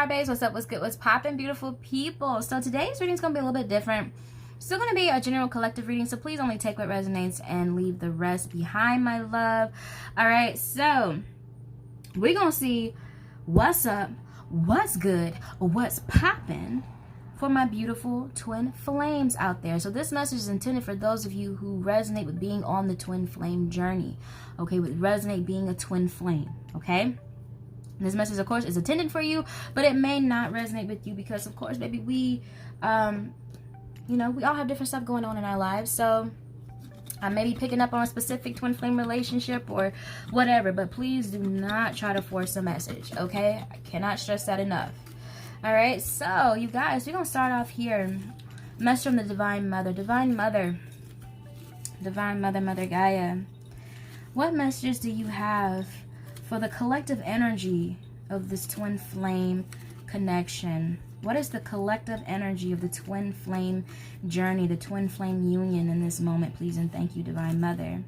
Starbase? What's up? What's good? What's poppin', beautiful people? So today's reading is going to be a little bit different. Still going to be a general collective reading, so please only take what resonates and leave the rest behind, my love. All right, so we're going to see what's up, what's good, what's poppin' for my beautiful twin flames out there. So this message is intended for those of you who resonate with being on the twin flame journey. Okay, with resonate being a twin flame. Okay. This message, of course, is intended for you, but it may not resonate with you because, of course, baby, we, you know, we all have different stuff going on in our lives. So I may be picking up on a specific twin flame relationship or whatever, but please do not try to force a message, okay? I cannot stress that enough. All right, so you guys, we're going to start off here. Message from the Divine Mother. Divine Mother. Divine Mother, Mother Gaia. What messages do you have for the collective energy of this twin flame connection? What is the collective energy of the twin flame journey, the twin flame union in this moment, please and thank you, Divine Mother.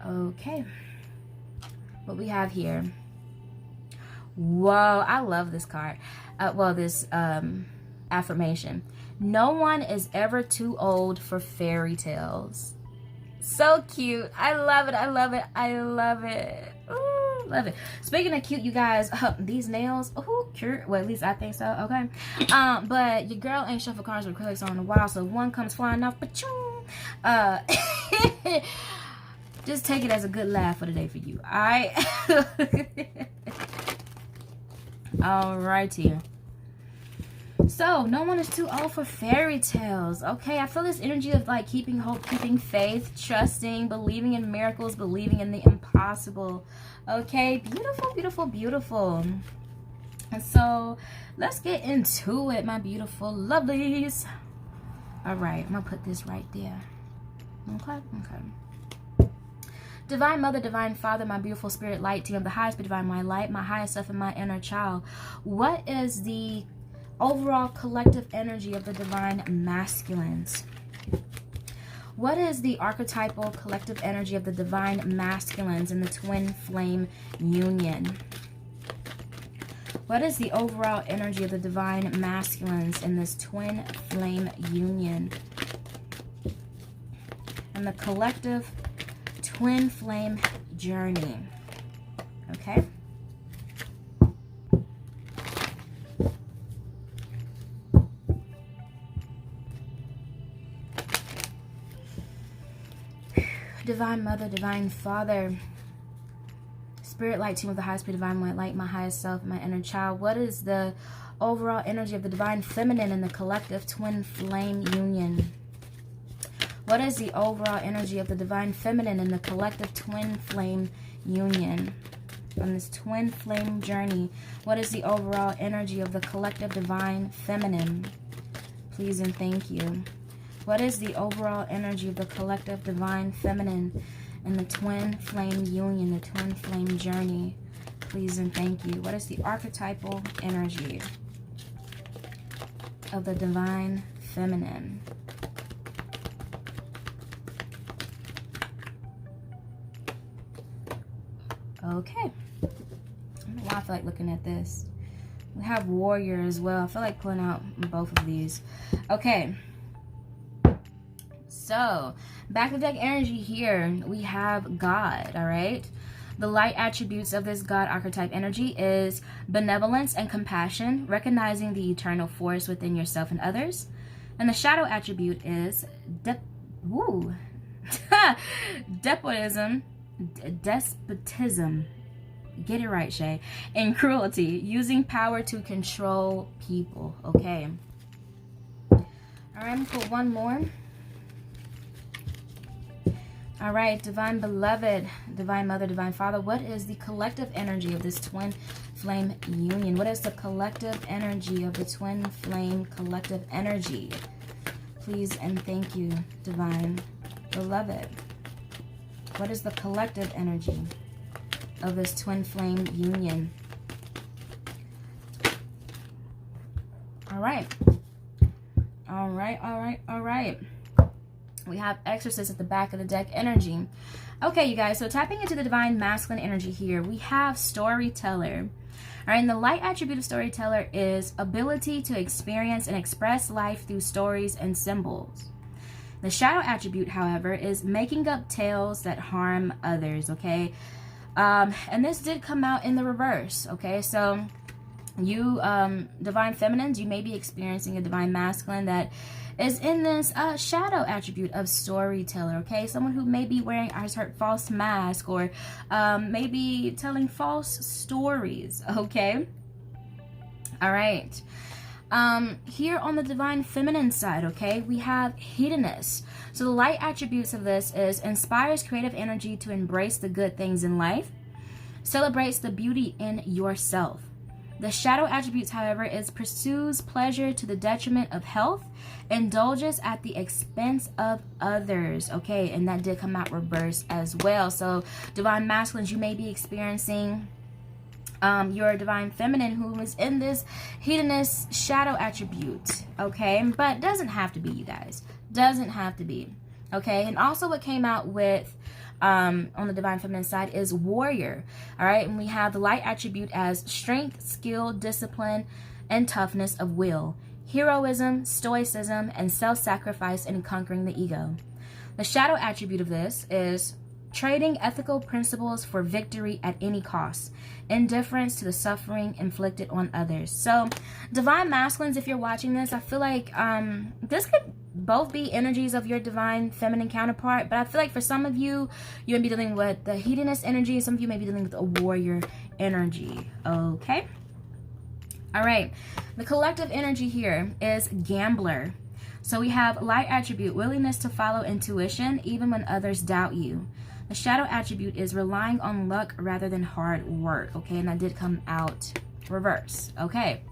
Okay. What we have here. Whoa, I love this card. This affirmation. No one is ever too old for fairy tales. So cute. I love it. I love it. I love it. Ooh, love it. Speaking of cute, you guys, these nails, oh, cute. Well, at least I think so. Okay. But your girl ain't shuffled cards with acrylics on in a while, so one comes flying off. Just take it as a good laugh for the day for you. All right. All righty. So, no one is too old for fairy tales. Okay, I feel this energy of like keeping hope, keeping faith, trusting, believing in miracles, believing in the impossible. Okay, beautiful, beautiful, beautiful. And so, let's get into it, my beautiful lovelies. All right, I'm going to put this right there. Okay, okay. Divine Mother, Divine Father, my beautiful spirit light team of the highest but divine my light, my highest self and my inner child. What is the overall collective energy of the divine masculines? What is the archetypal collective energy of the divine masculines in the twin flame union? What is the overall energy of the divine masculines in this twin flame union? And the collective twin flame journey. Okay. Divine Mother, Divine Father, Spirit Light Team of the highest divine white light, my highest self, my inner child. What is the overall energy of the divine feminine in the collective twin flame union? What is the overall energy of the divine feminine in the collective twin flame union? On this twin flame journey, what is the overall energy of the collective divine feminine? Please and thank you. What is the overall energy of the collective divine feminine in the twin flame union, the twin flame journey? Please and thank you. What is the archetypal energy of the divine feminine? Okay. I don't know why I feel like looking at this. We have Warrior as well. I feel like pulling out both of these. Okay. So, back to deck energy here. We have God, all right? The light attributes of this God archetype energy is benevolence and compassion, recognizing the eternal force within yourself and others. And the shadow attribute is despotism, get it right, Shay, and cruelty, using power to control people. Okay. All right, I'm gonna put one more. All right, Divine Beloved, Divine Mother, Divine Father, what is the collective energy of this twin flame union? What is the collective energy of the twin flame collective energy? Please and thank you, Divine Beloved. What is the collective energy of this twin flame union? All right. All right, all right, all right. We have exorcist at the back of the deck energy. Okay, you guys, so tapping into the divine masculine energy here, we have storyteller. All right, and the light attribute of storyteller is ability to experience and express life through stories and symbols. The shadow attribute, however, is making up tales that harm others, okay? And this did come out in the reverse, okay? So you, divine feminines, you may be experiencing a divine masculine that is in this shadow attribute of storyteller, okay? Someone who may be wearing a false mask, or maybe telling false stories, okay? All right. Here on the divine feminine side, okay, we have hedonist. So the light attributes of this is inspires creative energy to embrace the good things in life, celebrates the beauty in yourself. The shadow attributes, however, is pursues pleasure to the detriment of health, indulges at the expense of others, okay? And that did come out reverse as well. So divine masculines, you may be experiencing your divine feminine who is in this hedonist shadow attribute, okay? But doesn't have to be, you guys. Doesn't have to be, okay? And also what came out with on the divine feminine side is warrior. All right, and we have the light attribute as strength, skill, discipline, and toughness of will, heroism, stoicism, and self-sacrifice in conquering the ego. The shadow attribute of this is trading ethical principles for victory at any cost, indifference to the suffering inflicted on others. So divine masculines, if you're watching this, I feel like this could both be energies of your divine feminine counterpart, but I feel like for some of you, you'll be dealing with the hedonist energy. Some of you may be dealing with a warrior energy, okay? All right, the collective energy here is gambler. So we have light attribute, willingness to follow intuition even when others doubt you. The shadow attribute is relying on luck rather than hard work, okay? And that did come out reverse, okay?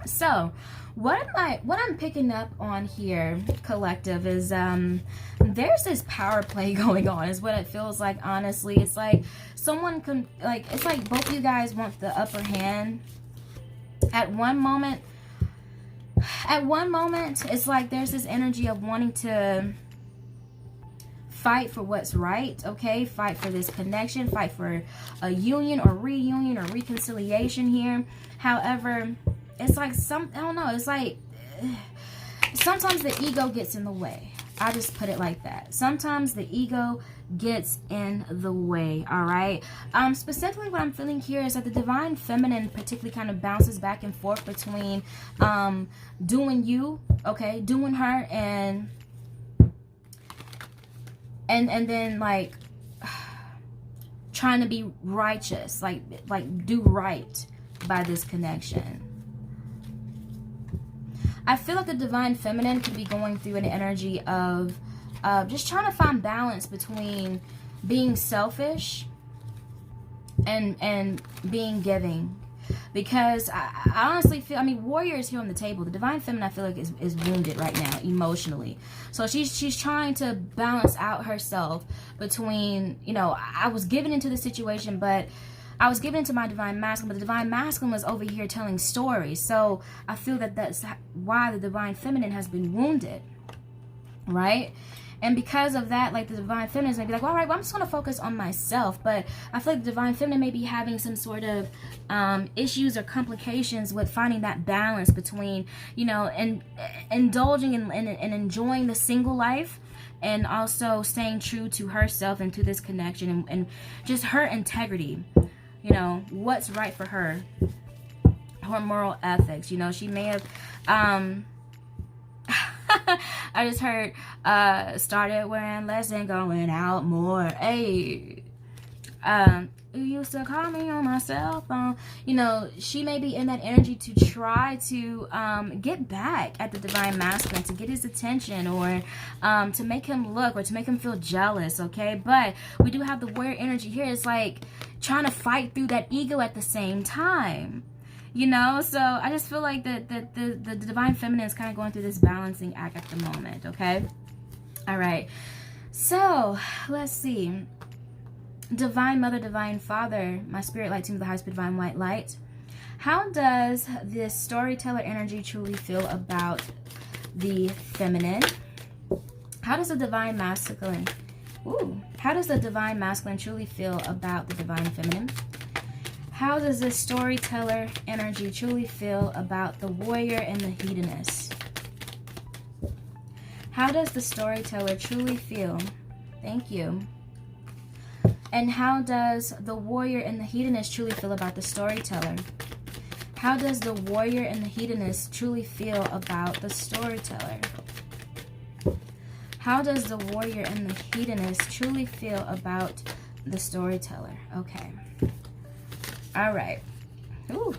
So what I'm picking up on here, collective, is there's this power play going on, is what it feels like. Honestly, it's like someone can, like, it's like both you guys want the upper hand at one moment. At one moment, it's like there's this energy of wanting to fight for what's right, okay? Fight for this connection, fight for a union or reunion or reconciliation here. However, it's like I don't know, it's like sometimes the ego gets in the way. I just put it like that. Sometimes the ego gets in the way, all right? Specifically what I'm feeling here is that the divine feminine particularly kind of bounces back and forth between doing you, okay, doing her, and then like trying to be righteous, like do right by this connection. I feel like the divine feminine could be going through an energy of just trying to find balance between being selfish and being giving. Because I honestly feel, I mean, warrior is here on the table. The divine feminine, I feel like, is wounded right now emotionally. So she's trying to balance out herself between, you know, I was given into the situation, but I was given into my divine masculine, but the divine masculine was over here telling stories. So I feel that that's why the divine feminine has been wounded, right? And because of that, like, the divine feminine may be like, well, all right, well, I'm just going to focus on myself. But I feel like the divine feminine may be having some sort of issues or complications with finding that balance between, you know, and indulging and enjoying the single life, and also staying true to herself and to this connection, and just her integrity. You know, what's right for her, her moral ethics. You know, she may have, I just heard, started wearing less and going out more. Hey, you used to call me on my cell phone. You know, she may be in that energy to try to get back at the divine masculine, to get his attention, or to make him look, or to make him feel jealous, okay? But we do have the warrior energy here. It's like trying to fight through that ego at the same time, you know? So I just feel like the divine feminine is kind of going through this balancing act at the moment, okay? All right, so let's see. Divine Mother, Divine Father, my spirit light team, the high speed divine white light. How does this storyteller energy truly feel about the feminine? How does the divine masculine, how does the divine masculine truly feel about the divine feminine? How does this storyteller energy truly feel about the warrior and the hedonist? How does the storyteller truly feel? Thank you. And how does the warrior and the hedonist truly feel about the storyteller? How does the warrior and the hedonist truly feel about the storyteller? How does the warrior and the hedonist truly feel about the storyteller? Okay. All right. Ooh.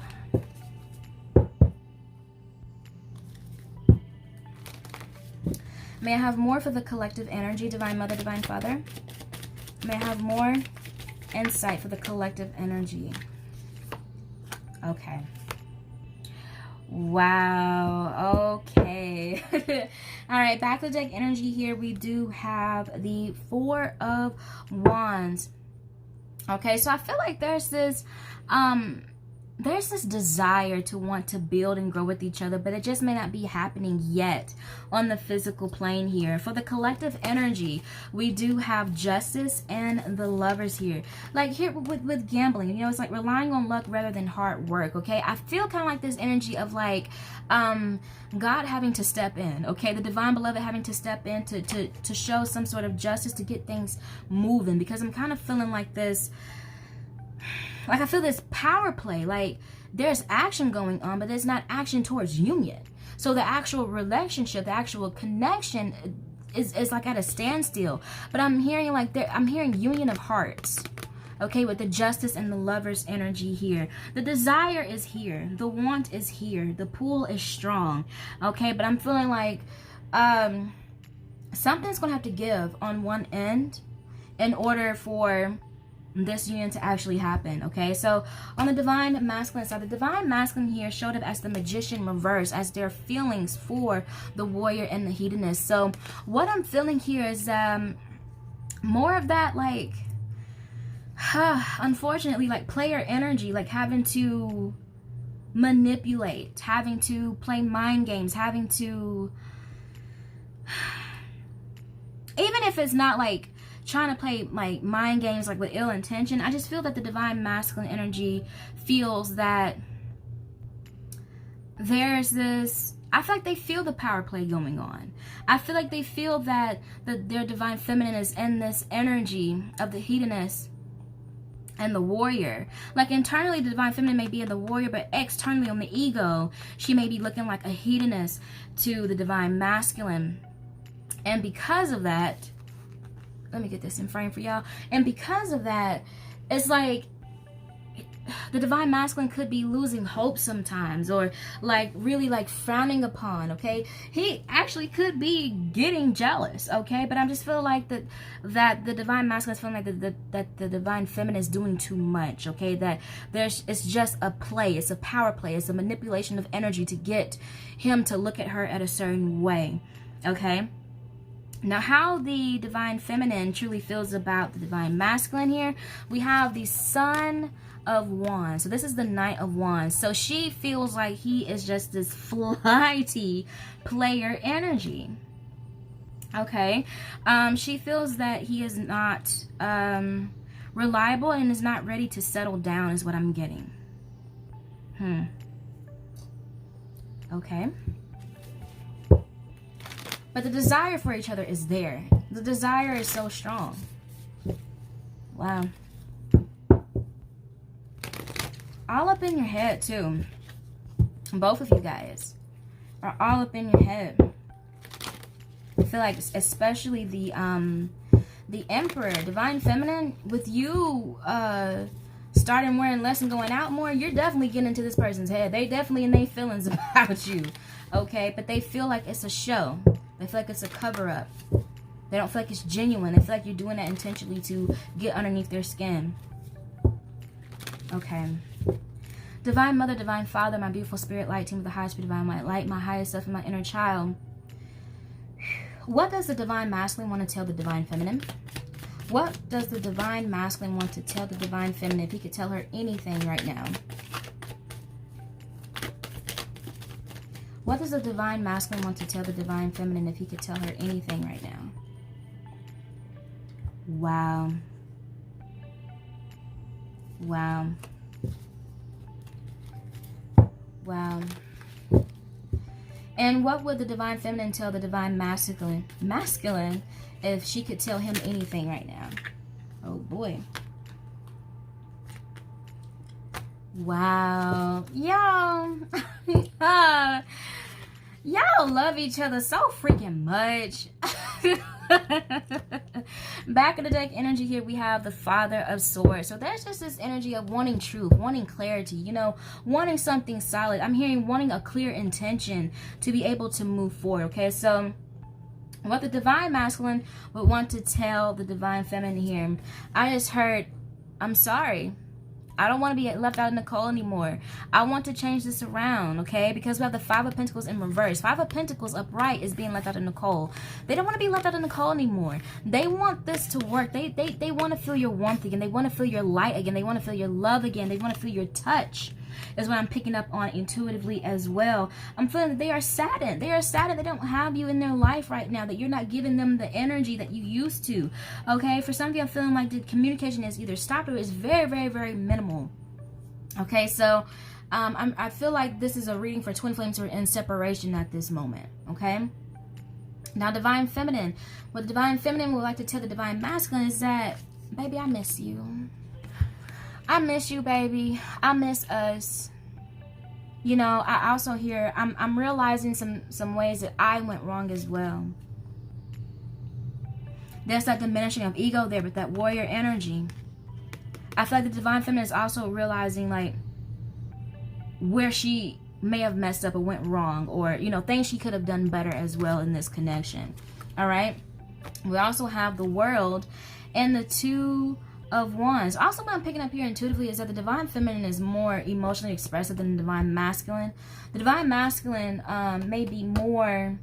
May I have more for the collective energy, Divine Mother, Divine Father? May I have more insight for the collective energy? Okay. Wow. Okay. All right. Back to deck energy here. We do have the Four of Wands. Okay. So I feel like there's this desire to want to build and grow with each other, but it just may not be happening yet on the physical plane here. For the collective energy, we do have Justice and the Lovers here. Like here with gambling, you know, it's like relying on luck rather than hard work, okay? I feel kind of like this energy of like God having to step in, okay? The Divine Beloved having to step in to show some sort of justice, to get things moving, because I'm kind of feeling like this. Like I feel this power play, like there's action going on, but there's not action towards union. So the actual relationship, the actual connection is like at a standstill. But I'm hearing like I'm hearing union of hearts. Okay, with the Justice and the Lovers energy here. The desire is here. The want is here. The pull is strong. Okay, but I'm feeling like something's going to have to give on one end in order for this union to actually happen. Okay, so on the Divine Masculine side, the Divine Masculine here showed up as the Magician reverse, as their feelings for the warrior and the hedonist. So what I'm feeling here is more of that, like unfortunately, like player energy, like having to manipulate, having to play mind games, having to, even if it's not like trying to play like mind games like with ill intention, I just feel that the Divine Masculine energy feels that there's this, I feel like they feel the power play going on. I feel like they feel that their Divine Feminine is in this energy of the hedonist and the warrior. Like internally the Divine Feminine may be in the warrior, but externally on the ego, she may be looking like a hedonist to the Divine Masculine. And because of that, let me get this in frame for y'all. And because of that, it's like the Divine Masculine could be losing hope sometimes, or like really like frowning upon, okay? He actually could be getting jealous, okay? But I'm just feeling like that the Divine Masculine is feeling like that the Divine Feminine is doing too much, okay? That it's just a play, it's a power play, it's a manipulation of energy to get him to look at her at a certain way, okay? Now, how the Divine Feminine truly feels about the Divine Masculine here, we have the Son of Wands. So this is the Knight of Wands. So she feels like he is just this flighty player energy. Okay. She feels that he is not reliable and is not ready to settle down, is what I'm getting. Okay. But the desire for each other is there. The desire is so strong. Wow. All up in your head, too. Both of you guys are all up in your head. I feel like especially the Emperor, Divine Feminine, with you starting wearing less and going out more, you're definitely getting into this person's head. They definitely in their feelings about you. Okay? But they feel like it's a show. They feel like it's a cover-up. They don't feel like it's genuine. They feel like you're doing that intentionally to get underneath their skin. Okay. Divine Mother, Divine Father, my beautiful spirit light, team of the high spirit, divine light, my highest self, and my inner child. What does the Divine Masculine want to tell the Divine Feminine? What does the Divine Masculine want to tell the Divine Feminine, if he could tell her anything right now? What does the divine masculine want to tell the divine feminine if he could tell her anything right now? Wow. Wow. Wow. And what would the divine feminine tell the divine masculine if she could tell him anything right now? Oh boy. Wow. Y'all. Y'all love each other so freaking much. Back in the deck energy here, we have the Father of Swords. So there's just this energy of wanting truth, wanting clarity, you know, wanting something solid. I'm hearing wanting a clear intention to be able to move forward. Okay, so what the divine masculine would want to tell the divine feminine here, I just heard, I'm sorry. I don't want to be left out in the cold anymore. I want to change this around, okay? Because we have the Five of Pentacles in reverse. Five of Pentacles upright is being left out in the cold. They don't want to be left out in the cold anymore. They want this to work. They want to feel your warmth again. They want to feel your light again. They want to feel your love again. They want to feel your touch. Is what I'm picking up on intuitively as well. I'm feeling that they are saddened. They are saddened they don't have you in their life right now, that you're not giving them the energy that you used to. Okay, for some of you, I'm feeling like the communication is either stopped or is very, very, very minimal. Okay, so I feel like this is a reading for twin flames who are in separation at this moment. Okay, now divine feminine. What the divine feminine would like to tell the divine masculine is that, baby, I miss you. I miss you, baby. I miss us. You know, I also hear, I'm realizing some ways that I went wrong as well. There's that diminishing of ego there, but that warrior energy. I feel like the divine feminine is also realizing, like, where she may have messed up or went wrong, or, you know, things she could have done better as well in this connection. All right. We also have the World and the Two of Wands. Also, what I'm picking up here intuitively is that the divine feminine is more emotionally expressive than the divine masculine. The divine masculine may be more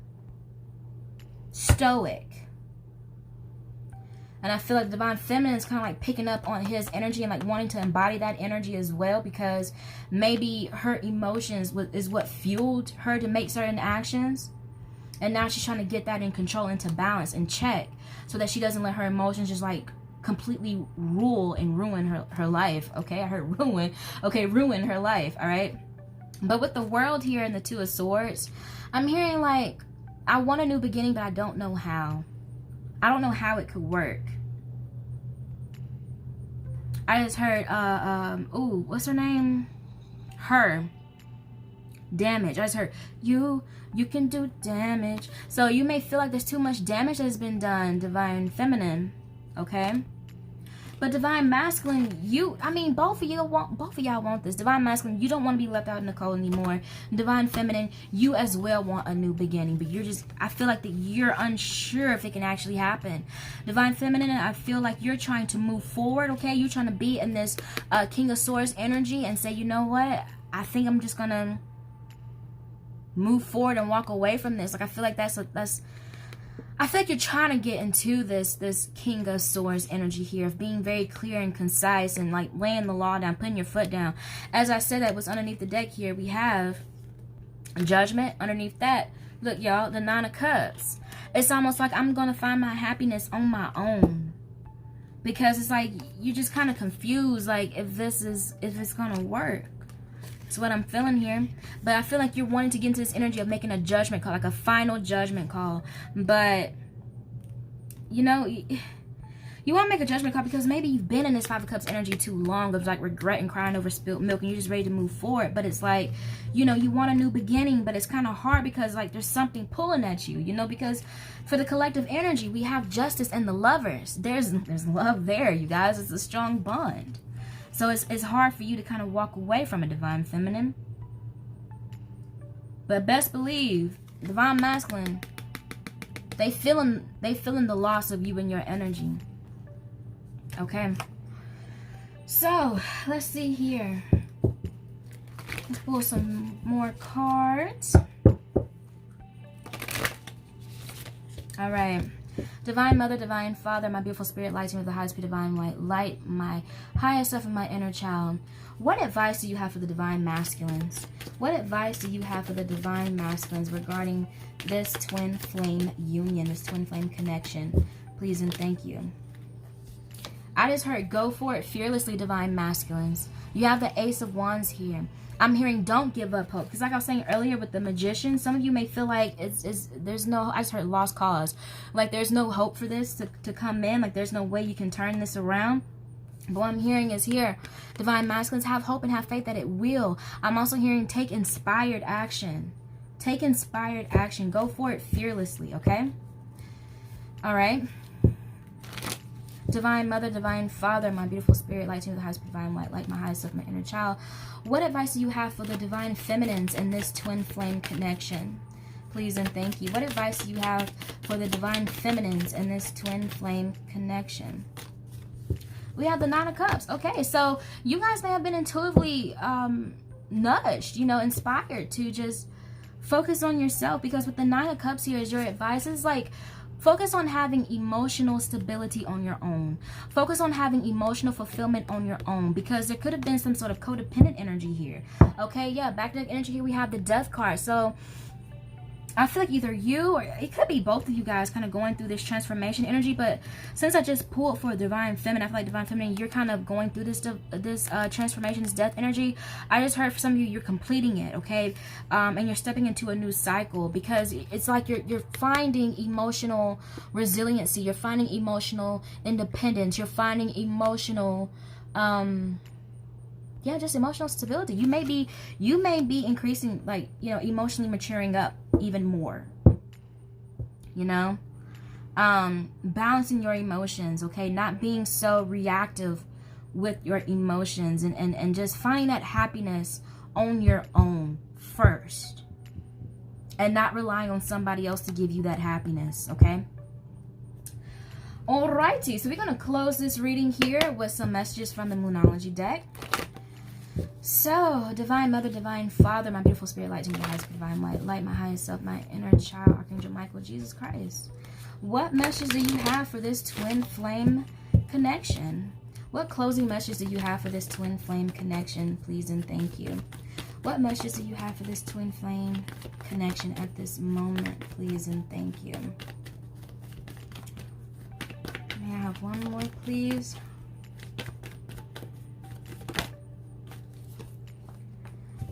stoic. And I feel like the divine feminine is kind of like picking up on his energy and like wanting to embody that energy as well, because maybe her emotions is what fueled her to make certain actions. And now she's trying to get that in control, into balance and check, so that she doesn't let her emotions just like completely rule and ruin her life. Okay, I heard ruin. Okay, ruin her life. All right. But with the World here and the Two of Swords, I'm hearing like, I want a new beginning, but I don't know how. I don't know how it could work. I just heard, ooh, what's her name? Her. Damage. I just heard, you can do damage. So you may feel like there's too much damage that has been done, divine feminine. Okay? But divine masculine, both of y'all want this. Divine masculine, you don't want to be left out in the cold anymore. Divine feminine, you as well want a new beginning, but I feel like that you're unsure if it can actually happen. Divine feminine, I feel like you're trying to move forward, okay? You're trying to be in this King of Swords energy and say, you know what? I think I'm just gonna move forward and walk away from this. Like, I feel like I feel like you're trying to get into this King of Swords energy here of being very clear and concise and like laying the law down, putting your foot down. As I said, that was underneath the deck here. We have Judgment. Underneath that, look, y'all, the Nine of Cups. It's almost like I'm going to find my happiness on my own. Because it's like you're just kind of confused, like if it's going to work. That's what I'm feeling here. But I feel like you're wanting to get into this energy of making a judgment call, like a final judgment call. But, you know, you want to make a judgment call because maybe you've been in this Five of Cups energy too long of like regret and crying over spilled milk, and you're just ready to move forward. But it's like, you know, you want a new beginning, but it's kind of hard because like there's something pulling at you, you know, because for the collective energy, we have Justice and the Lovers. There's love there, you guys. It's a strong bond. So it's hard for you to kind of walk away from a divine feminine. But best believe, divine masculine, they feeling the loss of you and your energy. Okay. So let's see here. Let's pull some more cards. All right. Divine Mother, Divine Father, my beautiful spirit, lighting with the highest divine light, light my highest self and my inner child. What advice do you have for the divine masculines? What advice do you have for the divine masculines regarding this twin flame union, this twin flame connection? Please and thank you. I just heard, go for it fearlessly, divine masculines. You have the Ace of Wands here. I'm hearing don't give up hope. Because like I was saying earlier with the Magician, some of you may feel like there's no, I just heard lost cause. Like there's no hope for this to come in. Like there's no way you can turn this around. But what I'm hearing is here, divine masculines, have hope and have faith that it will. I'm also hearing take inspired action. Take inspired action. Go for it fearlessly, okay? All right. Divine Mother, Divine Father, my beautiful spirit, lighting with the highest divine light, like my highest self, my inner child. What advice do you have for the divine feminines in this twin flame connection? Please and thank you. What advice do you have for the divine feminines in this twin flame connection? We have the Nine of Cups. Okay, so you guys may have been intuitively nudged, you know, inspired to just focus on yourself, because with the Nine of Cups here is your advice. It's like, focus on having emotional stability on your own. Focus on having emotional fulfillment on your own, because there could have been some sort of codependent energy here. Okay, yeah, back to the energy here, we have the Death card. So I feel like either you or it could be both of you guys kind of going through this transformation energy. But since I just pulled for divine feminine, I feel like divine feminine, you're kind of going through this transformation, this death energy. I just heard for some of you, you're completing it, okay? And you're stepping into a new cycle, because it's like you're finding emotional resiliency, you're finding emotional independence, you're finding emotional yeah, just emotional stability. You may be increasing, like, you know, emotionally maturing up even more, you know, balancing your emotions, okay, not being so reactive with your emotions, and just finding that happiness on your own first, and not relying on somebody else to give you that happiness, okay? Alrighty, so we're going to close this reading here with some messages from the Moonology deck. So, Divine Mother, Divine Father, my beautiful spirit, light, the highest divine light, light my highest self, my inner child, Archangel Michael, Jesus Christ. What message do you have for this twin flame connection? What closing message do you have for this twin flame connection? Please and thank you. What message do you have for this twin flame connection at this moment? Please and thank you. May I have one more, please?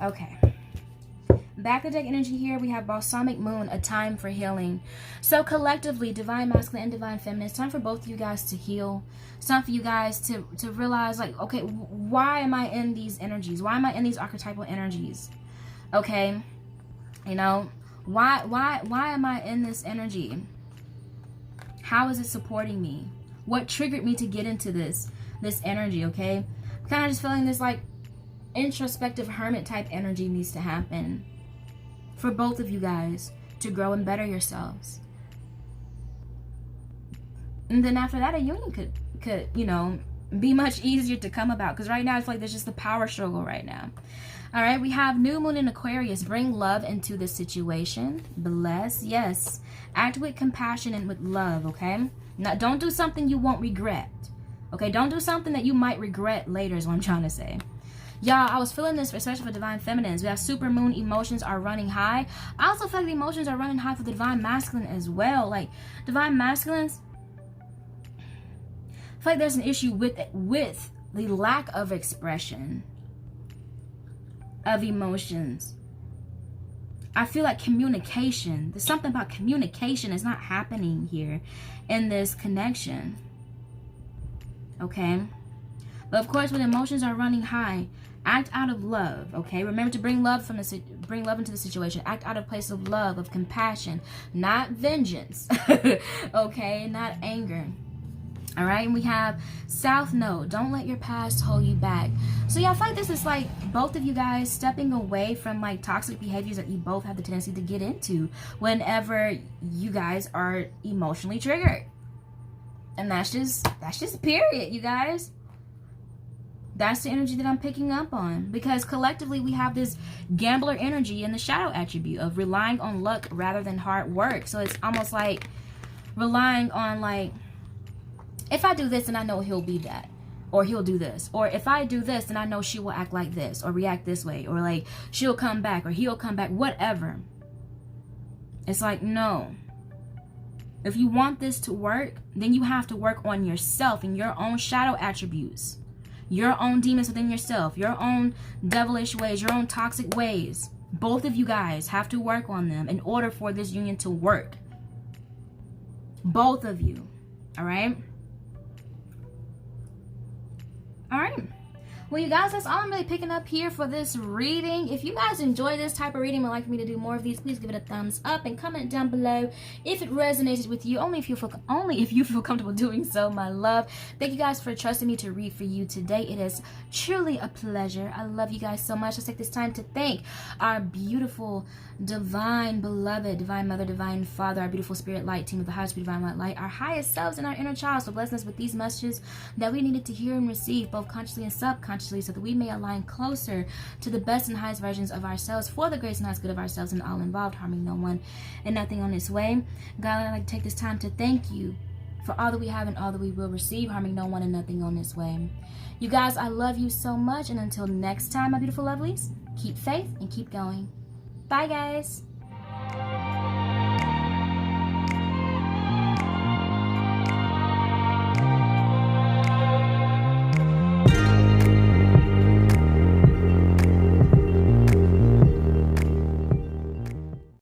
Okay. Back of deck energy here, we have Balsamic Moon, a time for healing. So collectively, divine masculine and divine feminine, it's time for both of you guys to heal. It's time for you guys to realize, like, okay, why am I in these energies? Why am I in these archetypal energies? Okay, you know, why am I in this energy? How is it supporting me? What triggered me to get into this energy? Okay, I'm kind of just feeling this, like, introspective hermit type energy needs to happen for both of you guys to grow and better yourselves. And then after that, a union could you know, be much easier to come about, because right now it's like there's just a power struggle right now. All right, we have new moon in Aquarius. Bring love into this situation. Bless, yes. Act with compassion and with love, okay? Now, don't do something you won't regret. Okay, don't do something that you might regret later is what I'm trying to say. Y'all, I was feeling this, especially for divine feminines. We have super moon, emotions are running high. I also feel like the emotions are running high for the divine masculine as well. Like, divine masculines, I feel like there's an issue with the lack of expression of emotions. I feel like communication, there's something about communication is not happening here in this connection. Okay? But of course, when emotions are running high, act out of love, okay? Remember to bring love into the situation. Act out of place of love, of compassion, not vengeance, okay? Not anger. All right, and we have South Node. Don't let your past hold you back. So yeah, I feel like this is like both of you guys stepping away from like toxic behaviors that you both have the tendency to get into whenever you guys are emotionally triggered. And that's just period, you guys. That's the energy that I'm picking up on, because collectively we have this gambler energy and the shadow attribute of relying on luck rather than hard work. So it's almost like relying on like, if I do this, then I know he'll be that. Or he'll do this. Or if I do this, then I know she will act like this. Or react this way. Or like, she'll come back. Or he'll come back. Whatever. It's like, no. If you want this to work, then you have to work on yourself and your own shadow attributes. Your own demons within yourself. Your own devilish ways. Your own toxic ways. Both of you guys have to work on them in order for this union to work. Both of you. Alright? Alright. Well, you guys, that's all I'm really picking up here for this reading. If you guys enjoy this type of reading and would like me to do more of these, please give it a thumbs up and comment down below if it resonated with you. Only if you feel comfortable doing so, my love. Thank you guys for trusting me to read for you today. It is truly a pleasure. I love you guys so much. Let's take this time to thank our beautiful, divine, beloved, divine mother, divine father, our beautiful spirit light team of the highest divine white light, our highest selves and our inner child. So blessing us with these messages that we needed to hear and receive, both consciously and subconsciously, so that we may align closer to the best and highest versions of ourselves for the grace and highest good of ourselves and all involved, harming no one and nothing on this way. God, I'd like to take this time to thank you for all that we have and all that we will receive, harming no one and nothing on this way. You guys, I love you so much, and until next time, my beautiful lovelies, keep faith and keep going. Bye, guys.